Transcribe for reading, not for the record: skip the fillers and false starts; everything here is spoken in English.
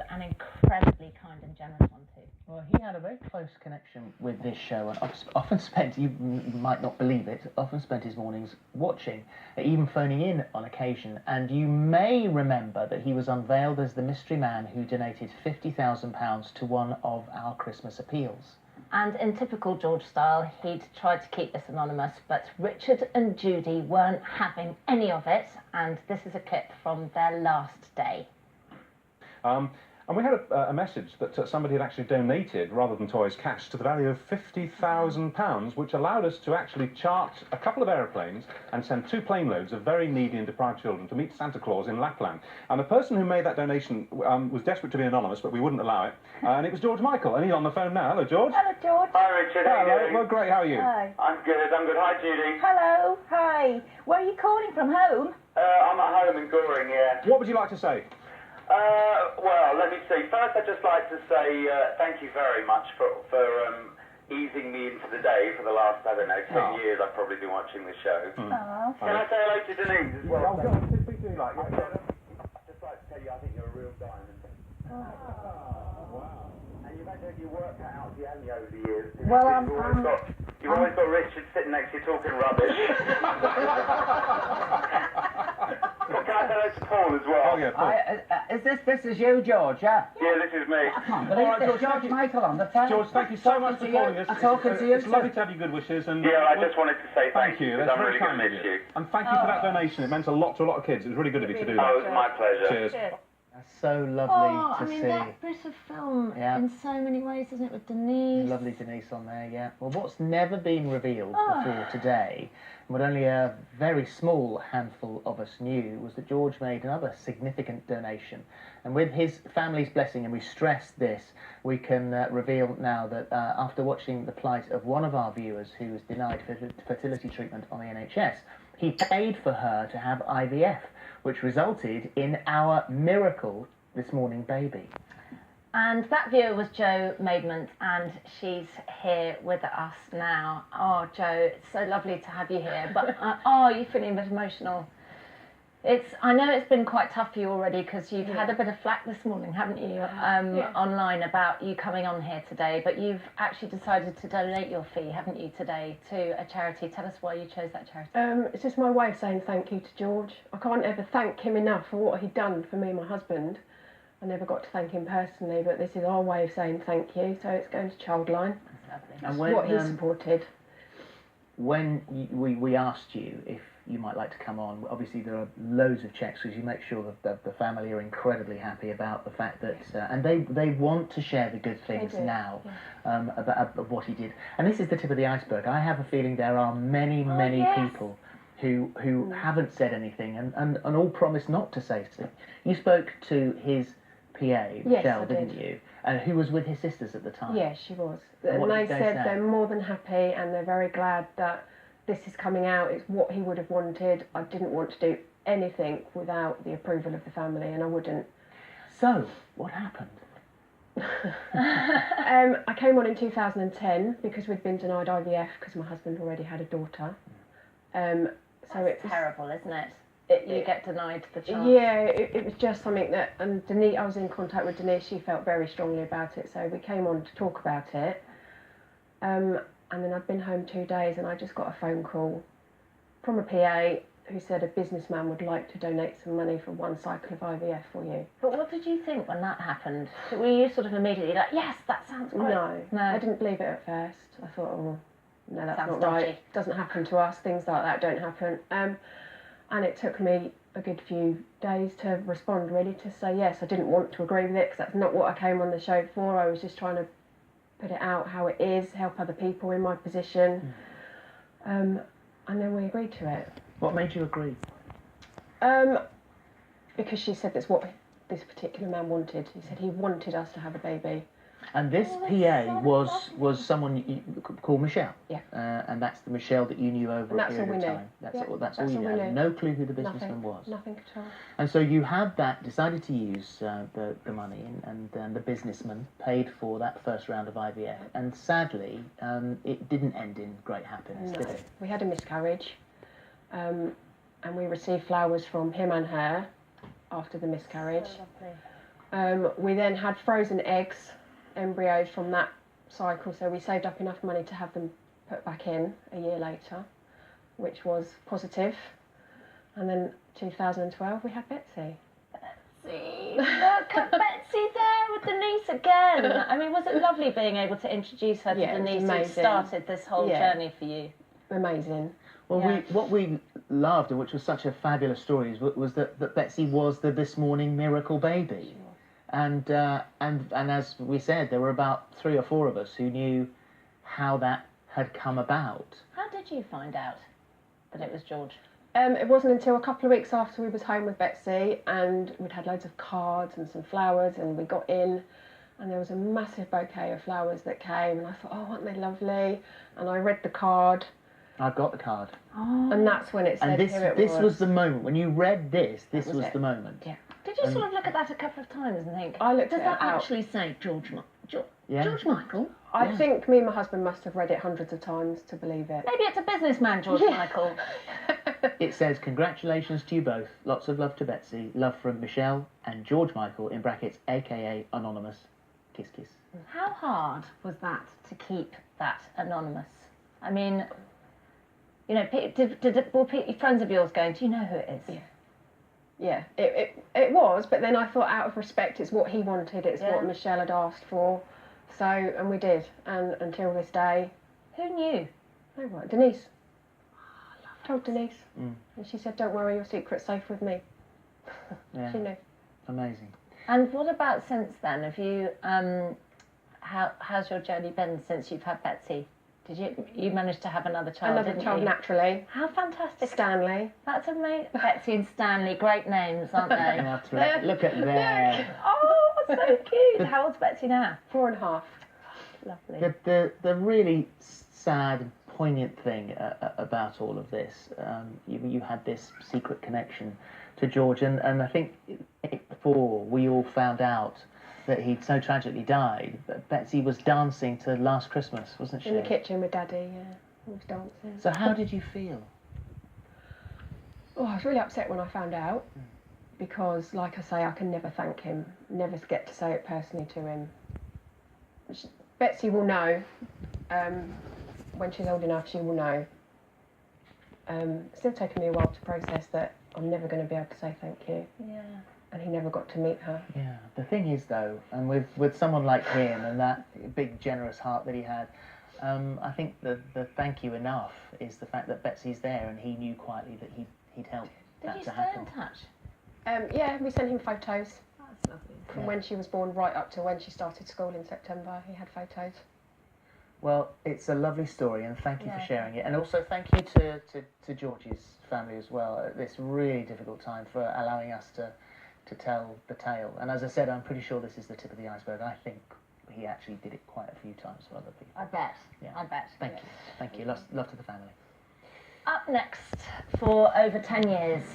an incredibly kind and generous one too. Well, he had a very close connection with this show, and often spent, you might not believe it, often spent his mornings watching, even phoning in on occasion. And you may remember that he was unveiled as the mystery man who donated £50,000 to one of our Christmas appeals. And in typical George style, he'd tried to keep this anonymous, but Richard and Judy weren't having any of it, and this is a clip from their last day. And we had a message that somebody had actually donated, rather than toys, cash to the value of £50,000, which allowed us to actually chart a couple of aeroplanes and send 2 plane loads of very needy and deprived children to meet Santa Claus in Lapland. And the person who made that donation was desperate to be anonymous, but we wouldn't allow it. And it was George Michael, and he's on the phone now. Hello, George. Hello, George. Hi, Richard. How are you doing? Well, great. How are you? Hi. I'm good. Hi, Judy. Hello. Hi. Where are you calling from? Home? I'm at home in Goring, yeah. What would you like to say? Well, let me see. First, I'd just like to say thank you very much for easing me into the day for the last, I don't know, 10 years I've probably been watching the show. Oh. Can I say hello to Denise as well? Go on, please do like. I'd just like to tell you I think you're a real diamond. Wow. And you've had your work cut out for you, haven't you, over the years? Well, You've always got Richard sitting next to you talking rubbish. Can I say hello to Paul as well? Oh, yeah, Paul. This is you, George, yeah? Yeah, this is me. I can't believe All right, this. George, George Michael on the phone. George, thank you so much for calling us. I'm talking to you. It's lovely to have your good wishes. And Yeah, I just wanted to say thank you. because That's I'm very really going kind to of miss you. you. And thank you for that donation. It meant a lot to a lot of kids. It was really good of you to do Oh, that. it was my pleasure. Cheers. That's so lovely Oh, to I mean, see. that bit of film Yeah. in so many ways, isn't it, with Denise? Lovely Denise on there, yeah. Well, what's never been revealed before today, and what only a very small handful of us knew, was that George made another significant donation. And with his family's blessing, and we stress this, we can reveal now that after watching the plight of one of our viewers who was denied fertility treatment on the NHS, he paid for her to have IVF, which resulted in our miracle this morning baby. And that viewer was Jo Maidment, and she's here with us now. Oh, Jo, it's so lovely to have you here. But you're feeling a bit emotional. I know it's been quite tough for you already because you've had a bit of flack this morning, haven't you, online about you coming on here today. But you've actually decided to donate your fee, haven't you, today to a charity. Tell us why you chose that charity. It's just my way of saying thank you to George. I can't ever thank him enough for what he'd done for me and my husband. I never got to thank him personally, but this is our way of saying thank you. So it's going to Childline. That's That's what he supported. When we asked you if you might like to come on, obviously there are loads of checks because you make sure that the family are incredibly happy about the fact that, and they want to share the good things now about what he did. And this is the tip of the iceberg. I have a feeling there are many people who haven't said anything and all promise not to say something. You spoke to his PA, Michelle, didn't you? Who was with his sisters at the time? Yes, she was. And And what they did they said say? they're more than happy and they're very glad that this is coming out. It's what he would have wanted. I didn't want to do anything without the approval of the family, and I wouldn't. So, what happened? I came on in 2010 because we'd been denied IVF because my husband already had a daughter. So it's terrible, isn't it? You get denied the chance. Yeah, it was just something that, and Denise, I was in contact with Denise, she felt very strongly about it, so we came on to talk about it. And then I'd been home 2 days and I just got a phone call from a PA who said a businessman would like to donate some money for one cycle of IVF for you. But what did you think when that happened? Were you sort of immediately like, yes, that sounds great? No, I didn't believe it at first. I thought, oh, no, that's Sounds not right. dodgy. It doesn't happen to us, things like that don't happen. And it took me a good few days to respond, really, to say yes. I didn't want to agree with it because that's not what I came on the show for. I was just trying to put it out how it is, help other people in my position. And then we agreed to it. What made you agree? Because she said that's what this particular man wanted. He said he wanted us to have a baby. And this PA was someone called Michelle. Yeah. And that's the Michelle that you knew over And a that's period all of we knew. time. That's Yeah, all that's you all we had. knew. No clue who the businessman Nothing, was. nothing at all. And so you had that, decided to use the money, and the businessman paid for that first round of IVF. And sadly, it didn't end in great happiness, did it? We had a miscarriage, and we received flowers from him and her after the miscarriage. So lovely. We then had frozen eggs, embryos from that cycle, so we saved up enough money to have them put back in a year later, which was positive. And then 2012 we had Betsy. See, look at Betsy there with Denise again. I mean, was it lovely being able to introduce her to Yeah, it was Denise, who amazing. started this whole Yeah. journey for you? Amazing. Well, Yeah. what we loved, and which was such a fabulous story, was that Betsy was the this morning miracle baby, and as we said, there were about 3 or 4 of us who knew how that had come about. How did you find out that it was George? It wasn't until a couple of weeks after we was home with Betsy, and we'd had loads of cards and some flowers, and we got in, and there was a massive bouquet of flowers that came, and I thought, oh, aren't they lovely? And I read the card, I've got the card, and that's when it said and who it this was the moment when you read this. This was was it. the moment. Yeah. Did you sort of look at that a couple of times and think, I looked Does it that out. actually say George Yeah. George Michael? I think me and my husband must have read it hundreds of times to believe it. maybe it's a businessman, George Michael? It says, congratulations to you both. Lots of love to Betsy. Love from Michelle and George Michael, in brackets, aka Anonymous. Kiss, kiss. How hard was that to keep that anonymous? I mean, you know, were friends of yours going, do you know who it is? Yeah. Yeah, it was, but then I thought out of respect, it's what he wanted, it's Yeah. what Michelle had asked for. So, and we did. And until this day, Who knew? no, what, Denise. Told Denise. Mm. And she said, don't worry, your secret's safe with me. Yeah, She knew. amazing. And what about since then? Have you, how's your journey been since you've had Betsy? Did you manage to have another child? Another didn't child you? naturally. How fantastic! Stanley. That's amazing. Betsy and Stanley, great names, aren't they? Look at there. Oh, so cute. How old's Betsy now? 4.5. Lovely. The really sad and poignant thing about all of this, you had this secret connection to George, and I think before we all found out that he'd so tragically died, Betsy was dancing to Last Christmas, wasn't she? In the kitchen with Daddy, yeah. He was dancing. So how did you feel? Oh, I was really upset when I found out because, like I say, I can never thank him, never get to say it personally to him. Betsy will know. When she's old enough, she will know. It's still taken me a while to process that I'm never going to be able to say thank you, Yeah. and he never got to meet her. Yeah. The thing is, though, and with someone like him and that big, generous heart that he had, I think the thank you enough is the fact that Betsy's there, and he knew quietly that he'd help Did that you to stay happen. in touch? Yeah, we sent him photos That's lovely. from Yeah. when she was born right up to when she started school in September. He had photos. Well, it's a lovely story, and thank you Yeah. for sharing it. And also thank you to George's family as well at this really difficult time for allowing us to tell the tale. And as I said, I'm pretty sure this is the tip of the iceberg. I think he actually did it quite a few times for other people. I bet. Yeah. I bet. Thank you. Thank you. Love to the family. Up next for over 10 years.